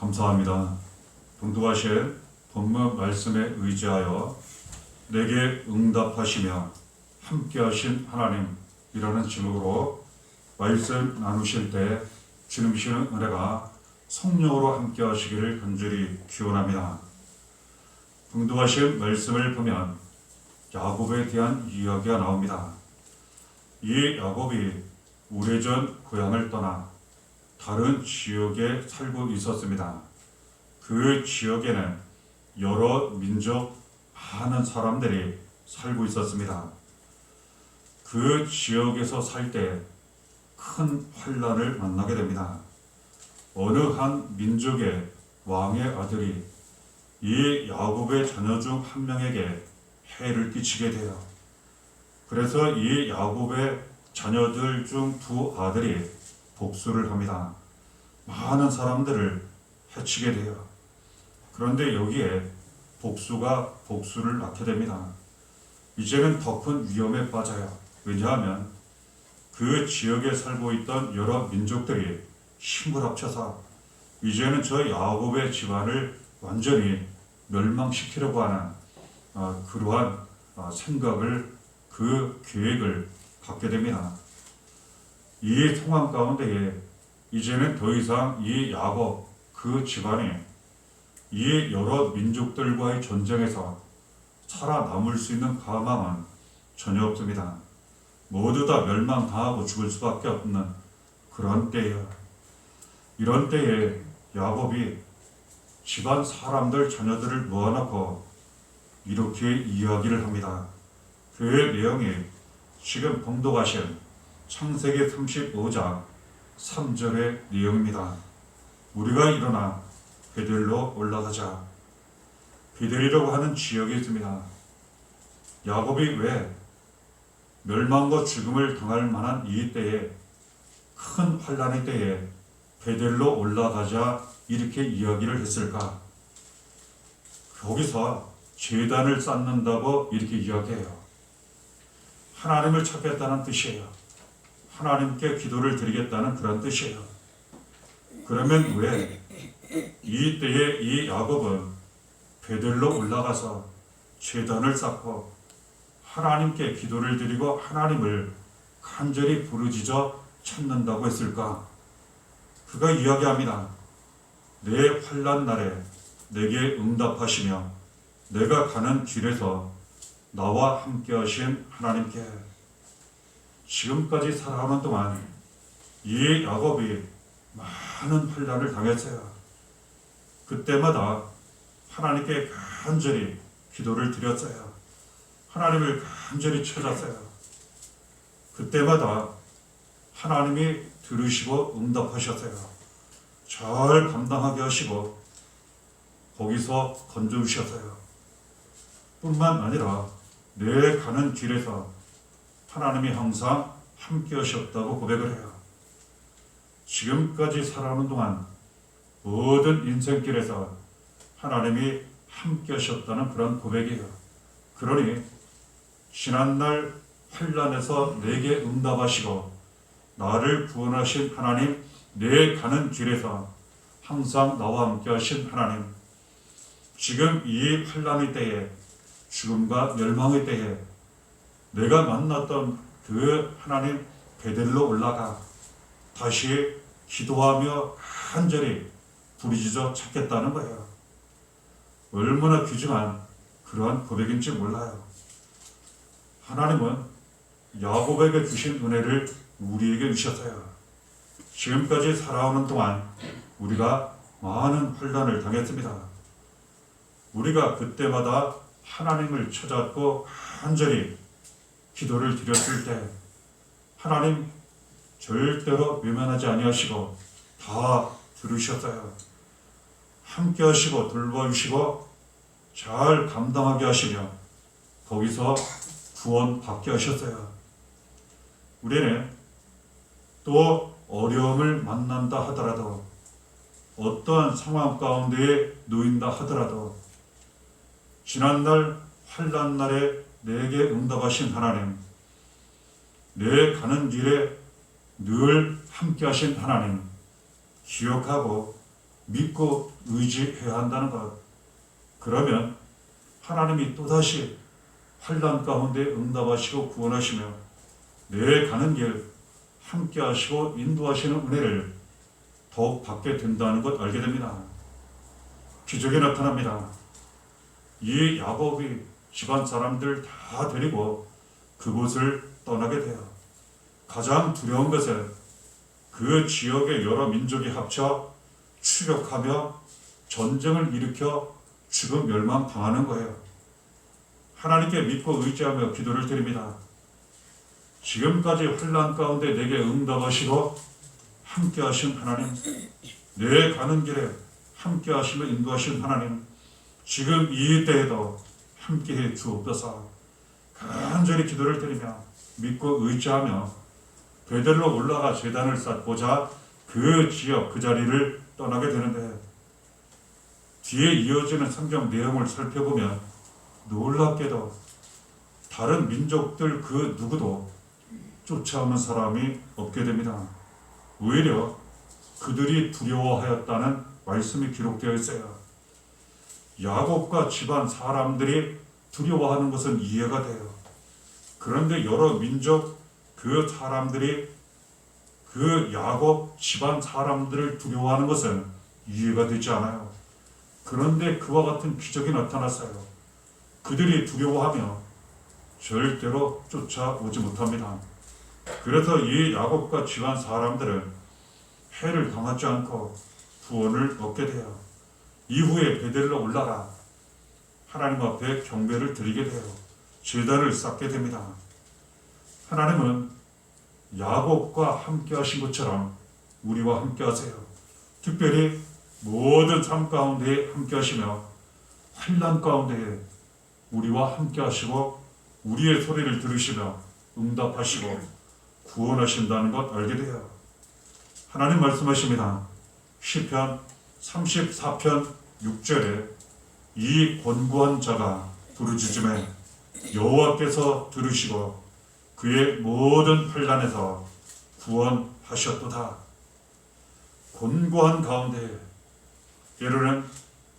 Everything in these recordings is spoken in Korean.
감사합니다. 봉독하신 본문 말씀에 의지하여 내게 응답하시며 함께하신 하나님이라는 제목으로 말씀 나누실 때 주님이시는 은혜가 성령으로 함께하시기를 간절히 기원합니다. 봉독하신 말씀을 보면 야곱에 대한 이야기가 나옵니다. 이 야곱이 오래전 고향을 떠나 다른 지역에 살고 있었습니다. 그 지역에는 여러 민족 많은 사람들이 살고 있었습니다. 그 지역에서 살 때 큰 환난을 만나게 됩니다. 어느 한 민족의 왕의 아들이 이 야곱의 자녀 중 한 명에게 해를 끼치게 돼요. 그래서 이 야곱의 자녀들 중 두 아들이 복수를 합니다. 많은 사람들을 해치게 돼요. 그런데 여기에 복수가 복수를 낳게 됩니다. 이제는 더 큰 위험에 빠져요. 왜냐하면 그 지역에 살고 있던 여러 민족들이 힘을 합쳐서 이제는 저 야곱의 집안을 완전히 멸망시키려고 하는 그러한 생각을, 그 계획을 갖게 됩니다. 이 상황 가운데에 이제는 더 이상 이 야곱 그 집안이 이 여러 민족들과의 전쟁에서 살아남을 수 있는 가망은 전혀 없습니다. 모두 다 멸망당하고 죽을 수밖에 없는 그런 때예요. 이런 때에 야곱이 집안 사람들 자녀들을 모아놓고 이렇게 이야기를 합니다. 그 내용이 지금 봉독하신 창세기 35장 3절의 내용입니다. 우리가 일어나 베델로 올라가자. 베델이라고 하는 지역이 있습니다. 야곱이 왜 멸망과 죽음을 당할 만한 이 때에, 큰 환난의 때에 베델로 올라가자 이렇게 이야기를 했을까? 거기서 제단을 쌓는다고 이렇게 이야기해요. 하나님을 찾겠다는 뜻이에요. 하나님께 기도를 드리겠다는 그런 뜻이에요. 그러면 왜 이 때에 이 야곱은 베델로 올라가서 제단을 쌓고 하나님께 기도를 드리고 하나님을 간절히 부르짖어 찾는다고 했을까? 그가 이야기합니다. 내 환난 날에 내게 응답하시며 내가 가는 길에서 나와 함께 하신 하나님께. 지금까지 살아가는 동안 이 야곱이 많은 환난을 당했어요. 그때마다 하나님께 간절히 기도를 드렸어요. 하나님을 간절히 찾았어요. 그때마다 하나님이 들으시고 응답하셨어요. 잘 감당하게 하시고 거기서 건져주셨어요. 뿐만 아니라 내 가는 길에서 하나님이 항상 함께 하셨다고 고백을 해요. 지금까지 살아오는 동안 모든 인생길에서 하나님이 함께 하셨다는 그런 고백이에요. 그러니 지난날 환난에서 내게 응답하시고 나를 구원하신 하나님, 내 가는 길에서 항상 나와 함께 하신 하나님, 지금 이 환난의 때에, 죽음과 멸망의 때에 내가 만났던 그 하나님 베델로 올라가 다시 기도하며 간절히 부르짖어 찾겠다는 거예요. 얼마나 귀중한 그러한 고백인지 몰라요. 하나님은 야곱에게 주신 은혜를 우리에게 주셨어요. 지금까지 살아오는 동안 우리가 많은 환난을 당했습니다. 우리가 그때마다 하나님을 찾았고 간절히 기도를 드렸을 때 하나님 절대로 외면하지 아니하시고 다 들으셨어요. 함께 하시고 돌봐주시고 잘 감당하게 하시며 거기서 구원 받게 하셨어요. 우리는 또 어려움을 만난다 하더라도, 어떠한 상황 가운데에 놓인다 하더라도 지난날 환난 날에 내게 응답하신 하나님, 내 가는 길에 늘 함께 하신 하나님 기억하고 믿고 의지해야 한다는 것. 그러면 하나님이 또다시 환난 가운데 응답하시고 구원하시며 내 가는 길 함께 하시고 인도하시는 은혜를 더욱 받게 된다는 것 알게 됩니다. 기적이 나타납니다. 이 야곱이 집안 사람들 다 데리고 그곳을 떠나게 돼요. 가장 두려운 것은 그 지역의 여러 민족이 합쳐 추격하며 전쟁을 일으켜 죽음 멸망당하는 거예요. 하나님께 믿고 의지하며 기도를 드립니다. 지금까지 환난 가운데 내게 응답하시고 함께 하신 하나님, 내 가는 길에 함께 하시며 인도하신 하나님, 지금 이 때에도 함께해 주옵소서. 간절히 기도를 드리며 믿고 의지하며 베델로 올라가 제단을 쌓고자 그 지역 그 자리를 떠나게 되는데, 뒤에 이어지는 성경 내용을 살펴보면 놀랍게도 다른 민족들 그 누구도 쫓아오는 사람이 없게 됩니다. 오히려 그들이 두려워하였다는 말씀이 기록되어 있어요. 야곱과 집안 사람들이 두려워하는 것은 이해가 돼요. 그런데 여러 민족 그 사람들이 그 야곱 집안 사람들을 두려워하는 것은 이해가 되지 않아요. 그런데 그와 같은 기적이 나타났어요. 그들이 두려워하며 절대로 쫓아오지 못합니다. 그래서 이 야곱과 집안 사람들은 해를 당하지 않고 구원을 얻게 돼요. 이후에 베델로 올라가 하나님 앞에 경배를 드리게 돼요. 제단을 쌓게 됩니다. 하나님은 야곱과 함께 하신 것처럼 우리와 함께 하세요. 특별히 모든 삶 가운데 함께 하시며 환난 가운데 우리와 함께 하시고 우리의 소리를 들으시며 응답하시고 구원하신다는 것 알게 돼요. 하나님 말씀하십니다. 시편 34편 6절에 이 권고한 자가 부르짖음에 여호와께서 들으시고 그의 모든 환난에서 구원하셨도다. 권고한 가운데, 때로는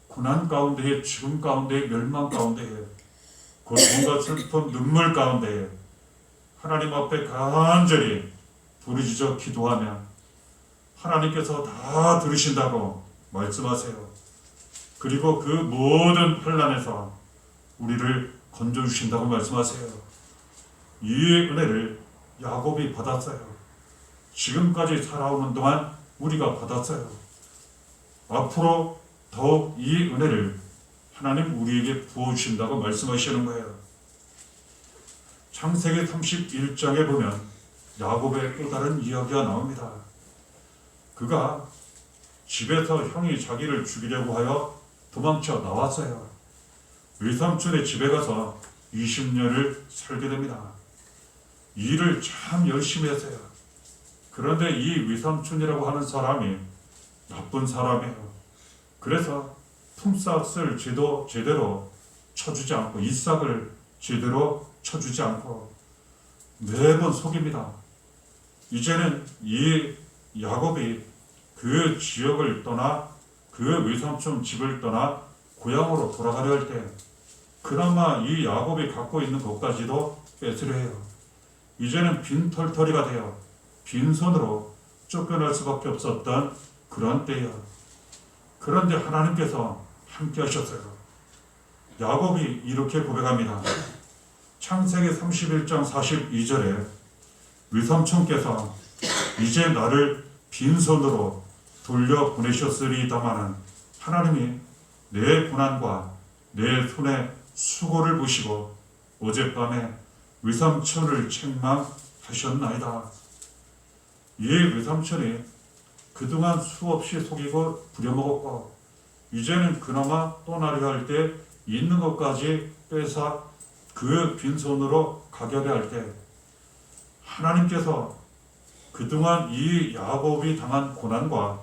고난 가운데에, 죽음 가운데, 멸망 가운데에, 고통과 슬픔, 눈물 가운데에 하나님 앞에 간절히 부르짖어 기도하면 하나님께서 다 들으신다고 말씀하세요. 그리고 그 모든 환난에서 우리를 건져주신다고 말씀하세요. 이 은혜를 야곱이 받았어요. 지금까지 살아오는 동안 우리가 받았어요. 앞으로 더욱 이 은혜를 하나님 우리에게 부어주신다고 말씀하시는 거예요. 창세기 31장에 보면 야곱의 또 다른 이야기가 나옵니다. 그가 집에서 형이 자기를 죽이려고 하여 도망쳐 나왔어요. 외삼촌의 집에 가서 20년을 살게 됩니다. 일을 참 열심히 했어요. 그런데 이 외삼촌이라고 하는 사람이 나쁜 사람이에요. 그래서 품삯을 제대로 쳐주지 않고 이삭을 제대로 쳐주지 않고 매번 속입니다. 이제는 이 야곱이 그 지역을 떠나 그 외삼촌 집을 떠나 고향으로 돌아가려 할 때 그나마 이 야곱이 갖고 있는 것까지도 뺏으려 해요. 이제는 빈털터리가 되어 빈손으로 쫓겨날 수밖에 없었던 그런 때예요. 그런데 하나님께서 함께 하셨어요. 야곱이 이렇게 고백합니다. 창세기 31장 42절에 외삼촌께서 이제 나를 빈손으로 돌려보내셨으리다마는 하나님이 내 고난과 내 손의 수고를 보시고 어젯밤에 외삼촌을 책망하셨나이다. 이 외삼촌이 그동안 수없이 속이고 부려먹었고 이제는 그나마 떠나려 할 때 있는 것까지 빼앗아 그 빈손으로 가게 할 때 하나님께서 그동안 이 야곱이 당한 고난과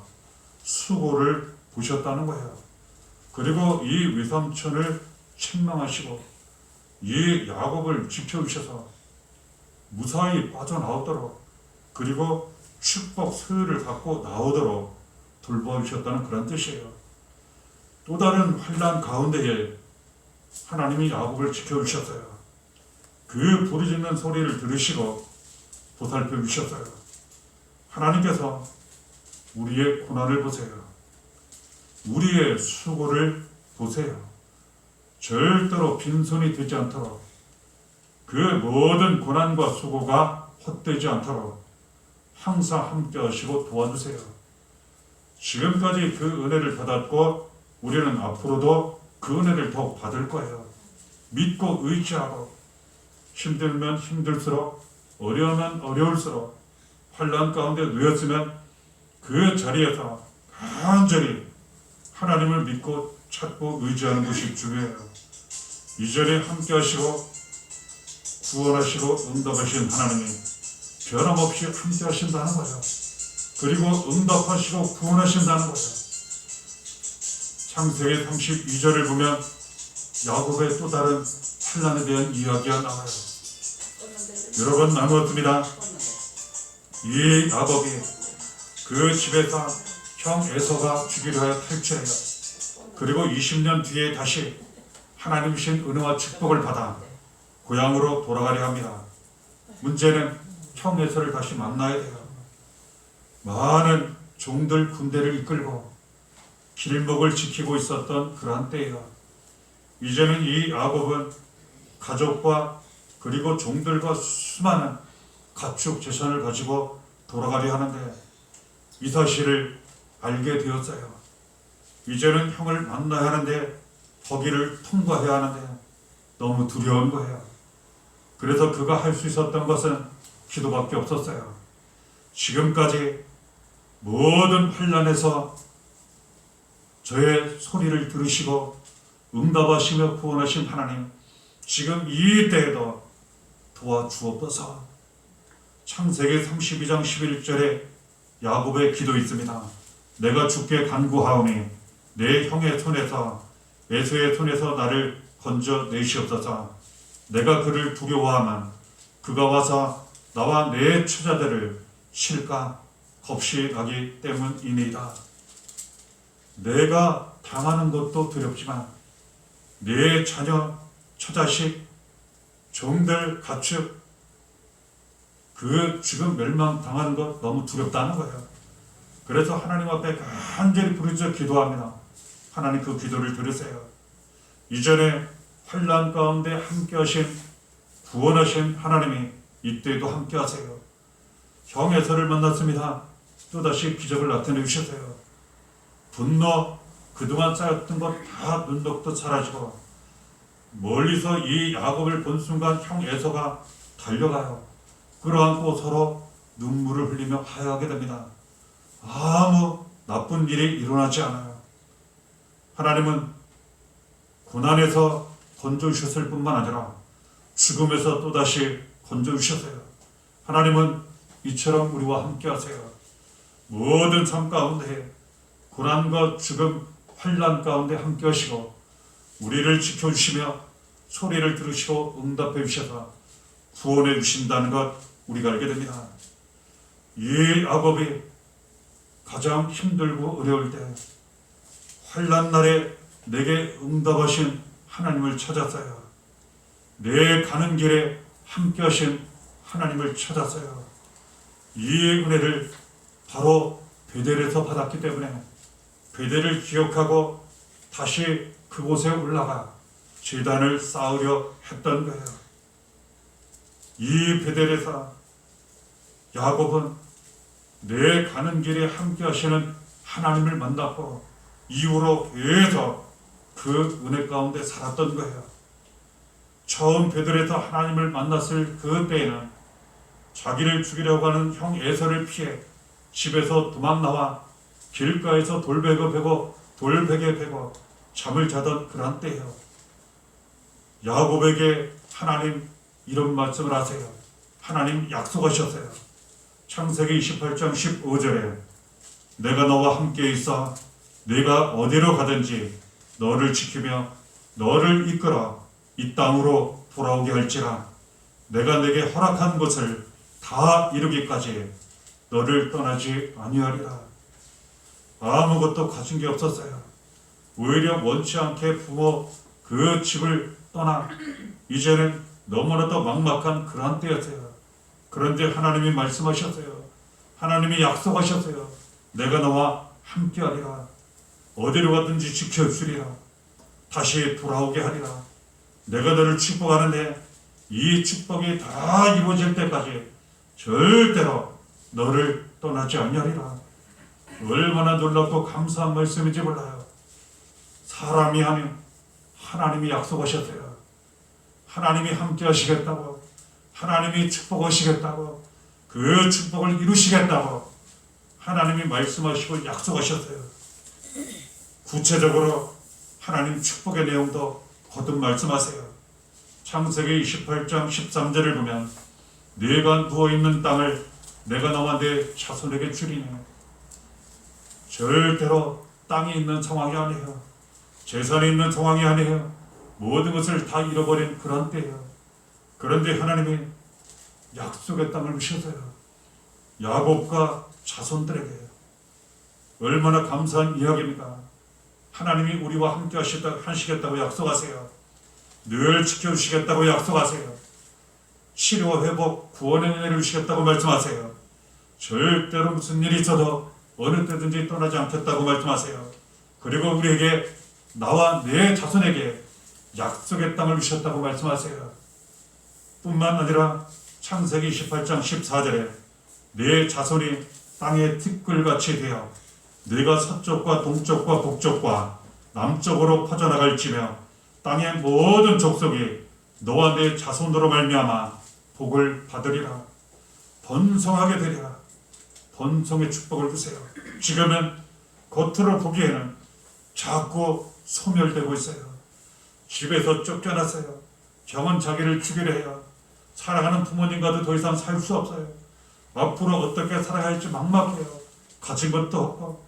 수고를 보셨다는 거예요. 그리고 이 외삼촌을 책망하시고 이 야곱을 지켜주셔서 무사히 빠져나오도록 그리고 축복 소유를 갖고 나오도록 돌보셨다는 그런 뜻이에요. 또 다른 환난 가운데에 하나님이 야곱을 지켜주셨어요. 그 부르짖는 소리를 들으시고 보살펴 주셨어요. 하나님께서 우리의 고난을 보세요. 우리의 수고를 보세요. 절대로 빈손이 되지 않도록 그 모든 고난과 수고가 헛되지 않도록 항상 함께 하시고 도와주세요. 지금까지 그 은혜를 받았고 우리는 앞으로도 그 은혜를 더욱 받을 거예요. 믿고 의지하고 힘들면 힘들수록 어려우면 어려울수록 환난 가운데 놓였으면 그 자리에서 간절히 하나님을 믿고 찾고 의지하는 것이 중요해요. 이전에 함께 하시고 구원하시고 응답하신 하나님이 변함없이 함께 하신다는 거예요. 그리고 응답하시고 구원하신다는 거예요. 창세기 32절을 보면 야곱의 또 다른 환난에 대한 이야기가 나와요. 여러 번 나누었습니다. 이 야곱이 그 집에서 형 에서가 죽이려 하여 탈출해요. 그리고 20년 뒤에 다시 하나님 주신 은혜와 축복을 받아 고향으로 돌아가려 합니다. 문제는 형 에서를 다시 만나야 돼요. 많은 종들 군대를 이끌고 길목을 지키고 있었던 그러한 때예요. 이제는 이 야곱은 가족과 그리고 종들과 수많은 가축 재산을 가지고 돌아가려 하는데 이 사실을 알게 되었어요. 이제는 형을 만나야 하는데 거기를 통과해야 하는데 너무 두려운 거예요. 그래서 그가 할 수 있었던 것은 기도밖에 없었어요. 지금까지 모든 환난에서 저의 소리를 들으시고 응답하시며 구원하신 하나님, 지금 이 때에도 도와주옵소서. 창세기 32장 11절에 야곱의 기도 있습니다. 내가 주께 간구하오니 내 형의 손에서 에서의 손에서 나를 건져 내시옵소서. 내가 그를 두려워하면 그가 와서 나와 내 처자들을 실까 겁이 나기 때문이니이다. 내가 당하는 것도 두렵지만 내 자녀, 처자식, 종들, 가축 그 지금 멸망당하는 것 너무 두렵다는 거예요. 그래서 하나님 앞에 간절히 부르짖어 기도합니다. 하나님 그 기도를 들으세요. 이전에 환난 가운데 함께 하신 구원하신 하나님이 이때도 함께 하세요. 형 에서를 만났습니다. 또다시 기적을 나타내 주셨어요. 분노, 그동안 쌓였던 것 다 눈독도 사라지고 멀리서 이 야곱을 본 순간 형 에서가 달려가요. 끌어안고 서로 눈물을 흘리며 화해하게 됩니다. 아무 나쁜 일이 일어나지 않아요. 하나님은 고난에서 건져주셨을 뿐만 아니라 죽음에서 또다시 건져주셨어요. 하나님은 이처럼 우리와 함께 하세요. 모든 삶 가운데 고난과 죽음, 환난 가운데 함께 하시고 우리를 지켜주시며 소리를 들으시고 응답해 주셔서 구원해 주신다는 것 우리가 알게 됩니다. 이 야곱이 가장 힘들고 어려울 때 환난 날에 내게 응답하신 하나님을 찾았어요. 내 가는 길에 함께 하신 하나님을 찾았어요. 이 은혜를 바로 베델에서 받았기 때문에 베델을 기억하고 다시 그곳에 올라가 제단을 쌓으려 했던 거예요. 이 베델에서 야곱은 내 가는 길에 함께 하시는 하나님을 만났고 이후로 계속 그 은혜 가운데 살았던 거예요. 처음 베델에서 하나님을 만났을 그 때에는 자기를 죽이려고 하는 형 에서를 피해 집에서 도망 나와 길가에서 돌베개 베고 잠을 자던 그런 때예요. 야곱에게 하나님 이런 말씀을 하세요. 하나님 약속하셨어요. 창세기 28장 15절에 내가 너와 함께 있어 내가 어디로 가든지 너를 지키며 너를 이끌어 이 땅으로 돌아오게 할지라 내가 내게 허락한 것을 다 이루기까지 너를 떠나지 아니하리라. 아무것도 가진 게 없었어요. 오히려 원치 않게 부모 그 집을 떠나 이제는 너무나도 막막한 그런 때였어요. 그런데 하나님이 말씀하셨어요. 하나님이 약속하셨어요. 내가 너와 함께하리라. 어디로 가든지 지켜주리라. 다시 돌아오게 하리라. 내가 너를 축복하는데 이 축복이 다 이루어질 때까지 절대로 너를 떠나지 아니하리라. 얼마나 놀랍고 감사한 말씀인지 몰라요. 사람이 하면 하나님이 약속하셨어요. 하나님이 함께 하시겠다고, 하나님이 축복하시겠다고, 그 축복을 이루시겠다고 하나님이 말씀하시고 약속하셨어요. 구체적으로 하나님 축복의 내용도 거듭 말씀하세요. 창세기 28장 13절을 보면 네가 누워있는 땅을 내가 너와 네 자손에게 주리니, 절대로 땅이 있는 상황이 아니에요. 재산이 있는 상황이 아니에요. 모든 것을 다 잃어버린 그런 때예요. 그런데 하나님이 약속의 땅을 주셨어요. 야곱과 자손들에게. 얼마나 감사한 이야기입니까? 하나님이 우리와 함께 하시겠다고 약속하세요. 늘 지켜주시겠다고 약속하세요. 치료, 회복, 구원의 은혜를 주시겠다고 말씀하세요. 절대로 무슨 일이 있어도 어느 때든지 떠나지 않겠다고 말씀하세요. 그리고 우리에게, 나와 내 자손에게 약속의 땅을 주셨다고 말씀하세요. 뿐만 아니라 창세기 28장 14절에 내 자손이 땅의 티끌같이 되어 네가 서쪽과 동쪽과 북쪽과 남쪽으로 퍼져나갈지며 땅의 모든 족속이 너와 내 자손으로 말미암아 복을 받으리라. 번성하게 되리라. 번성의 축복을 주세요. 지금은 겉으로 보기에는 자꾸 소멸되고 있어요. 집에서 쫓겨났어요. 병은 자기를 죽이려 해요. 사랑하는 부모님과도 더 이상 살 수 없어요. 앞으로 어떻게 살아야 할지 막막해요. 가진 것도 없고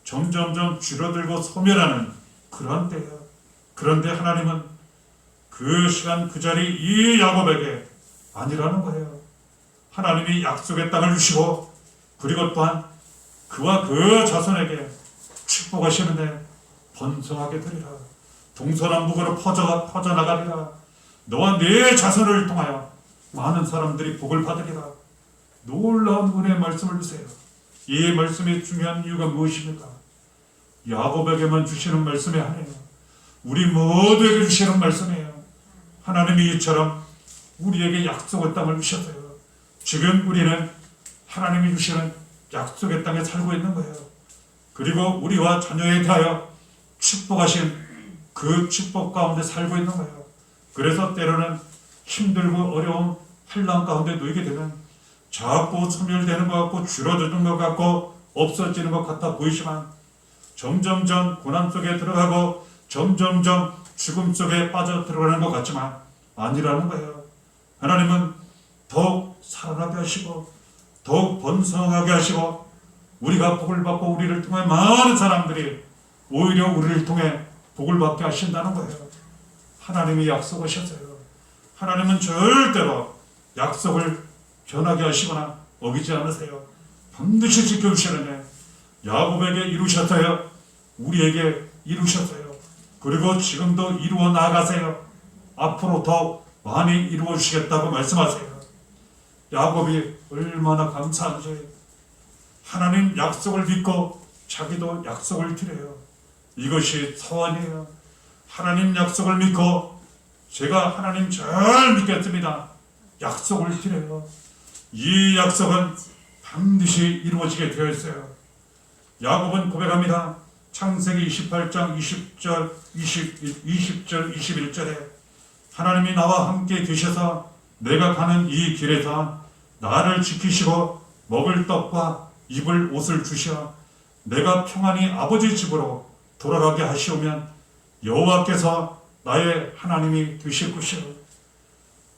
점점점 줄어들고 소멸하는 그런 때예요. 그런데 하나님은 그 시간 그 자리 이 야곱에게 아니라는 거예요. 하나님이 약속의 땅을 주시고 그리고 또한 그와 그 자손에게 축복하시는데 번성하게 되리라. 동서남북으로 퍼져나가리라. 너와 네 자손을 통하여 많은 사람들이 복을 받으리라. 놀라운 은혜의 말씀을 주세요. 이 말씀이 중요한 이유가 무엇입니까? 야곱에게만 주시는 말씀이 아니에요. 우리 모두에게 주시는 말씀이에요. 하나님이 이처럼 우리에게 약속의 땅을 주셨어요. 지금 우리는 하나님이 주시는 약속의 땅에 살고 있는 거예요. 그리고 우리와 자녀에 대하여 축복하신 그 축복 가운데 살고 있는 거예요. 그래서 때로는 힘들고 어려운 환난 가운데 놓이게 되면 자꾸 소멸되는 것 같고 줄어드는 것 같고 없어지는 것 같아 보이지만 점점점 고난 속에 들어가고 점점점 죽음 속에 빠져 들어가는 것 같지만 아니라는 거예요. 하나님은 더욱 살아나게 하시고 더욱 번성하게 하시고 우리가 복을 받고 우리를 통해 많은 사람들이 오히려 우리를 통해 복을 받게 하신다는 거예요. 하나님이 약속하셨어요. 하나님은 절대로 약속을 변하게 하시거나 어기지 않으세요. 반드시 지켜주시는데 야곱에게 이루셨어요. 우리에게 이루셨어요. 그리고 지금도 이루어 나가세요. 앞으로 더 많이 이루어 주시겠다고 말씀하세요. 야곱이 얼마나 감사한지 하나님 약속을 믿고 자기도 약속을 드려요. 이것이 서원이에요. 하나님 약속을 믿고 제가 하나님 잘 믿겠습니다. 약속을 드려요. 이 약속은 반드시 이루어지게 되어 있어요. 야곱은 고백합니다. 창세기 28장 20절, 21절에 하나님이 나와 함께 계셔서 내가 가는 이 길에서 나를 지키시고 먹을 떡과 입을 옷을 주시어 내가 평안히 아버지 집으로 돌아가게 하시오면 여호와께서 나의 하나님이 되실 것이요.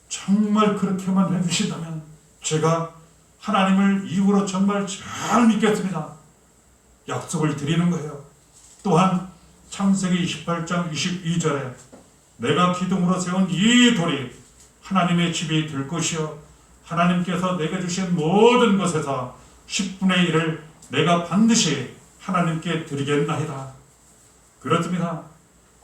정말 그렇게만 해주신다면 제가 하나님을 이후로 정말 잘 믿겠습니다. 약속을 드리는 거예요. 또한 창세기 28장 22절에 내가 기둥으로 세운 이 돌이 하나님의 집이 될 것이요 하나님께서 내게 주신 모든 것에서 10분의 1을 내가 반드시 하나님께 드리겠나이다. 그렇습니다.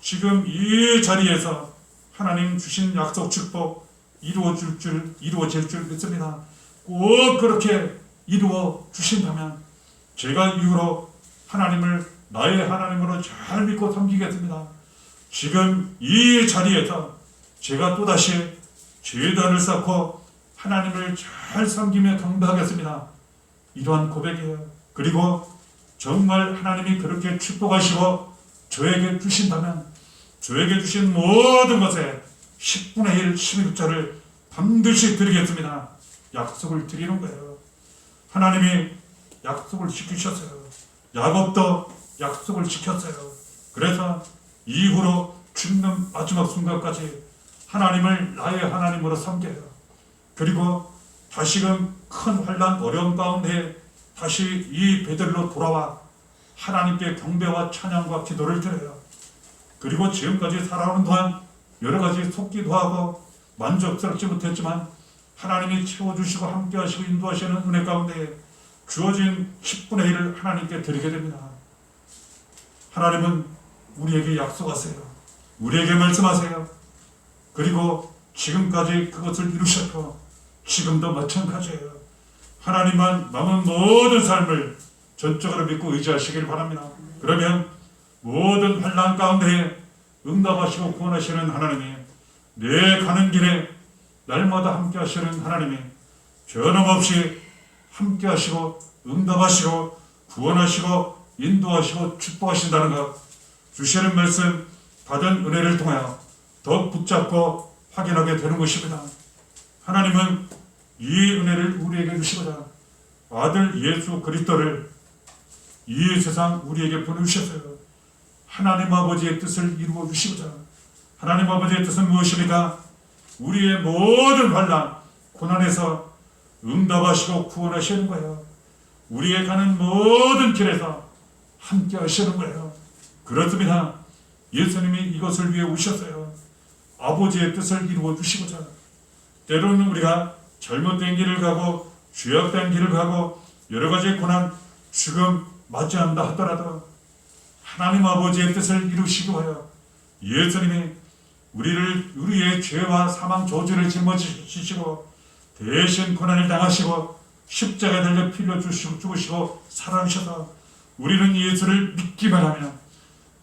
지금 이 자리에서 하나님 주신 약속 축복 이루어질 줄 믿습니다. 꼭 그렇게 이루어 주신다면 제가 이후로 하나님을 나의 하나님으로 잘 믿고 섬기겠습니다. 지금 이 자리에서 제가 또다시 제단을 쌓고 하나님을 잘 섬기며 경배하겠습니다. 이러한 고백이에요. 그리고 정말 하나님이 그렇게 축복하시고 저에게 주신다면 저에게 주신 모든 것에 10분의 1, 11조를 반드시 드리겠습니다. 약속을 드리는 거예요. 하나님이 약속을 지키셨어요. 야곱도 약속을 지켰어요. 그래서 이후로 죽는 마지막 순간까지 하나님을 나의 하나님으로 섬겨요. 그리고 다시금 큰 환난 어려움 가운데 다시 이 베들로 돌아와 하나님께 경배와 찬양과 기도를 드려요. 그리고 지금까지 살아오는 동안 여러 가지 속기도 하고 만족스럽지 못했지만 하나님이 채워주시고 함께하시고 인도하시는 은혜 가운데 주어진 10분의 1을 하나님께 드리게 됩니다. 하나님은 우리에게 약속하세요. 우리에게 말씀하세요. 그리고 지금까지 그것을 이루셨고 지금도 마찬가지예요. 하나님만 남은 모든 삶을 전적으로 믿고 의지하시길 바랍니다. 그러면 모든 환난 가운데 응답하시고 구원하시는 하나님이 내 가는 길에 날마다 함께 하시는 하나님이 변함없이 함께 하시고 응답하시고 구원하시고 인도하시고 축복하신다는 것, 주시는 말씀 받은 은혜를 통하여 더욱 붙잡고 확인하게 되는 것입니다. 하나님은 이 은혜를 우리에게 주시고자 아들 예수 그리스도를 이 세상 우리에게 보내주셨어요. 하나님 아버지의 뜻을 이루어 주시고자. 하나님 아버지의 뜻은 무엇입니까? 우리의 모든 환난, 고난에서 응답하시고 구원하시는 거예요. 우리의 가는 모든 길에서 함께 하시는 거예요. 그렇습니다. 예수님이 이것을 위해 오셨어요. 아버지의 뜻을 이루어 주시고자. 때로는 우리가 잘못된 길을 가고 죄악된 길을 가고 여러 가지 고난, 죽음 맞이한다 하더라도 하나님 아버지의 뜻을 이루시기 위하여 예수님이 우리의 죄와 사망 저주를 짊어지시고 대신 고난을 당하시고 십자가에 달려 피 흘려 죽으시고 살아나셔서 우리는 예수를 믿기만 하면,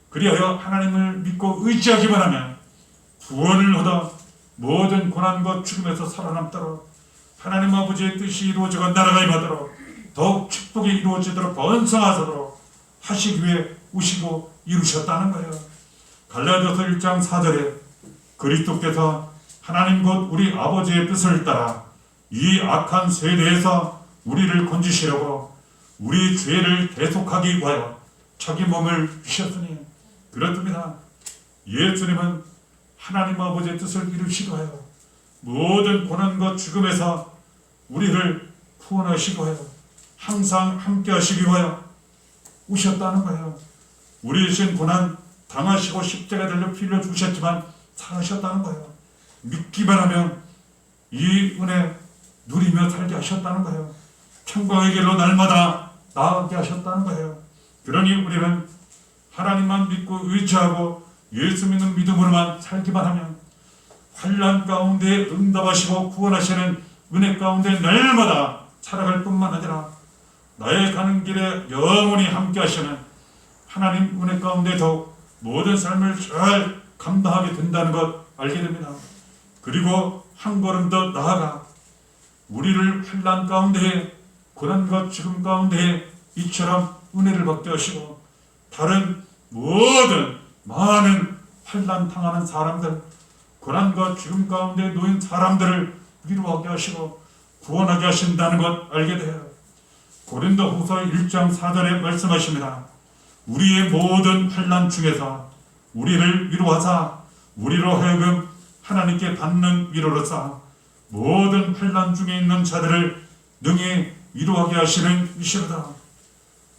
그리하여 하나님을 믿고 의지하기만 하면 구원을 얻어 모든 고난과 죽음에서 살아남도록 하나님 아버지의 뜻이 이루어져가 나라가 임하도록 더욱 축복이 이루어지도록 번성하도록 하시기 위해 오시고 이루셨다는 거예요. 갈라디아서 1장 4절에 그리스도께서 하나님 곧 우리 아버지의 뜻을 따라 이 악한 세대에서 우리를 건지시려고 우리 죄를 대속하기 위하여 자기 몸을 주셨으니, 그렇습니다. 예수님은 하나님 아버지의 뜻을 이루시기 위하여 모든 고난과 죽음에서 우리를 구원하시기 위하여 항상 함께 하시기 위하여 오셨다는 거예요. 우리 대신 고난 당하시고 십자가에 달려 피 흘려 죽으셨지만 살아셨다는 거예요. 믿기만 하면 이 은혜 누리며 살게 하셨다는 거예요. 천국의 길로 날마다 나아가게 하셨다는 거예요. 그러니 우리는 하나님만 믿고 의지하고 예수 믿는 믿음으로만 살기만 하면 환난 가운데 응답하시고 구원하시는 은혜 가운데 날마다 살아갈 뿐만 아니라 나의 가는 길에 영원히 함께 하시는 하나님 은혜 가운데 더욱 모든 삶을 잘 감당하게 된다는 것 알게 됩니다. 그리고 한 걸음 더 나아가 우리를 환난 가운데 고난과 죽음 가운데 이처럼 은혜를 받게 하시고 다른 모든 많은 환난 당하는 사람들, 고난과 죽음 가운데 놓인 사람들을 위로하게 하시고 구원하게 하신다는 것 알게 돼요. 고린도후서 1장 4절에 말씀하십니다. 우리의 모든 환난 중에서 우리를 위로하사 우리로 하여금 하나님께 받는 위로로서 모든 환난 중에 있는 자들을 능히 위로하게 하시는 이시로다.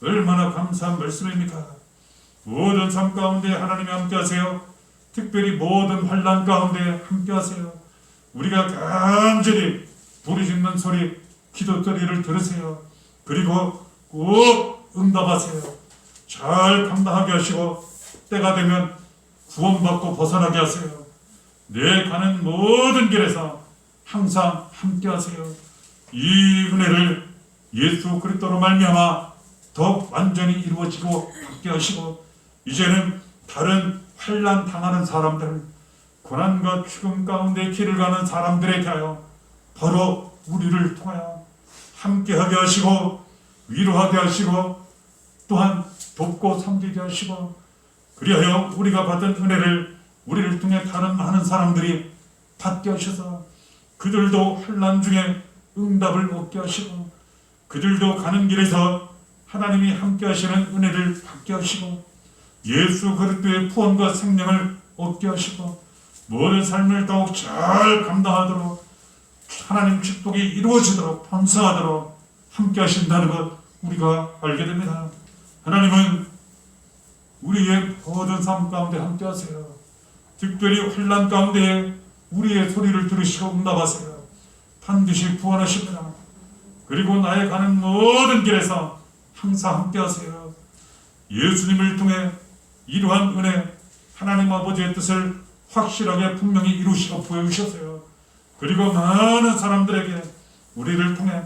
얼마나 감사한 말씀입니까? 모든 삶 가운데 하나님이 함께 하세요. 특별히 모든 환난 가운데 함께 하세요. 우리가 간절히 부르짖는 소리, 기도 소리를 들으세요. 그리고 꼭 응답하세요. 잘 감당하게 하시고 때가 되면 구원받고 벗어나게 하세요. 내 가는 모든 길에서 항상 함께 하세요. 이 은혜를 예수 그리스도로 말미암아 더욱 완전히 이루어지고 받게 하시고 이제는 다른 환난 당하는 사람들, 고난과 죽음 가운데 길을 가는 사람들에 대하여 바로 우리를 통하여 함께하게 하시고 위로하게 하시고 또한 돕고 섬기게 하시고 그리하여 우리가 받은 은혜를 우리를 통해 다른 많은 사람들이 받게 하셔서 그들도 환난 중에 응답을 얻게 하시고 그들도 가는 길에서 하나님이 함께 하시는 은혜를 받게 하시고 예수 그리스도의 구원과 생명을 얻게 하시고 모든 삶을 더욱 잘 감당하도록 하나님 축복이 이루어지도록 번성하도록 함께 하신다는 것 우리가 알게 됩니다. 하나님은 우리의 모든 삶 가운데 함께 하세요. 특별히 환난 가운데 우리의 소리를 들으시고 응답하세요. 반드시 구원하십니다. 그리고 나의 가는 모든 길에서 항상 함께 하세요. 예수님을 통해 이러한 은혜 하나님 아버지의 뜻을 확실하게 분명히 이루시고 보여주셨어요. 그리고 많은 사람들에게 우리를 통해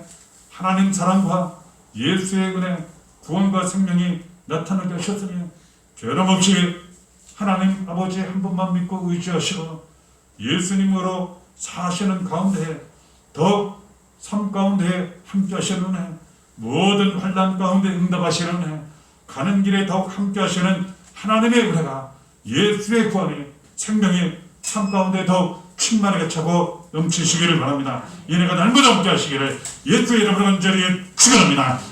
하나님 사랑과 예수의 은혜 구원과 생명이 나타나게 하셨으니 변함없이 하나님 아버지 한 분만 믿고 의지하시고 예수님으로 사시는 가운데 더 삶 가운데 함께 하시는 은혜 모든 환난 가운데 응답하시는 은혜 가는 길에 더욱 함께 하시는 하나님의 은혜가 예수의 구원이 생명이 삶 가운데 더욱 충만하게 차고 넘치시기를 바랍니다. 이 은혜가 날마다 함께 하시기를 예수의 이름으로 간절히 축원합니다.